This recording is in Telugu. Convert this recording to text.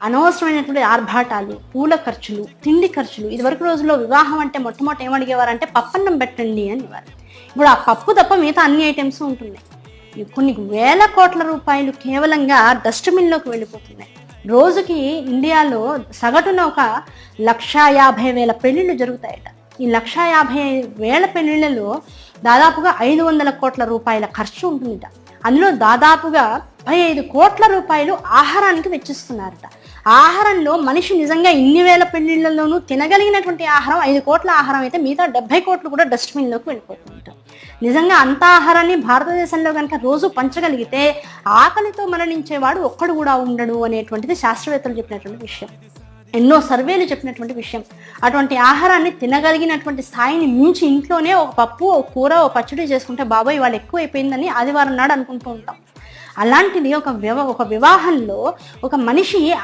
అనవసరమైనటువంటి ఆర్భాటాలు, పూల ఖర్చులు, తిండి ఖర్చులు. ఇదివరకు రోజుల్లో వివాహం అంటే మొట్టమొదటి ఏమడిగేవారంటే పప్పన్నం పెట్టండి అనేవారు. ఇప్పుడు ఆ పప్పు తప్ప మిగతా అన్ని ఐటమ్స్ ఉంటున్నాయి. కొన్ని వేల కోట్ల రూపాయలు కేవలంగా డస్ట్బిన్లోకి వెళ్ళిపోతున్నాయి. రోజుకి ఇండియాలో సగటున ఒక 1,50,000 పెళ్లిళ్ళు జరుగుతాయట. ఈ 1,50,000 పెళ్లిళ్లలో దాదాపుగా 500 కోట్ల రూపాయల ఖర్చు ఉంటుందిట. అందులో దాదాపుగా 15 కోట్ల రూపాయలు ఆహారానికి వెచ్చిస్తున్నారట. ఆహారంలో మనిషి నిజంగా ఇన్ని వేల పెళ్లిళ్లలోనూ తినగలిగినటువంటి ఆహారం 5 కోట్ల ఆహారం అయితే మిగతా 70 కోట్లు కూడా డస్ట్బిన్లోకి వెళ్ళిపోతుంట. నిజంగా అంత ఆహారాన్ని భారతదేశంలో కనుక రోజు పంచగలిగితే ఆకలితో మరణించేవాడు ఒక్కడు కూడా ఉండడు అనేటువంటిది శాస్త్రవేత్తలు చెప్పినటువంటి విషయం. ఎన్నో సర్వేలు చెప్పినటువంటి విషయం. అటువంటి ఆహారాన్ని తినగలిగినటువంటి స్థాయిని మించి ఇంట్లోనే ఒక పప్పు, ఒక కూర, ఒక పచ్చడి చేసుకుంటే బాబాయ్ ఇవాళ ఎక్కువ అయిపోయిందని ఆదివారం నాడు అనుకుంటూ ఉంటాం. అలాంటిది ఒక వివాహంలో ఒక మనిషి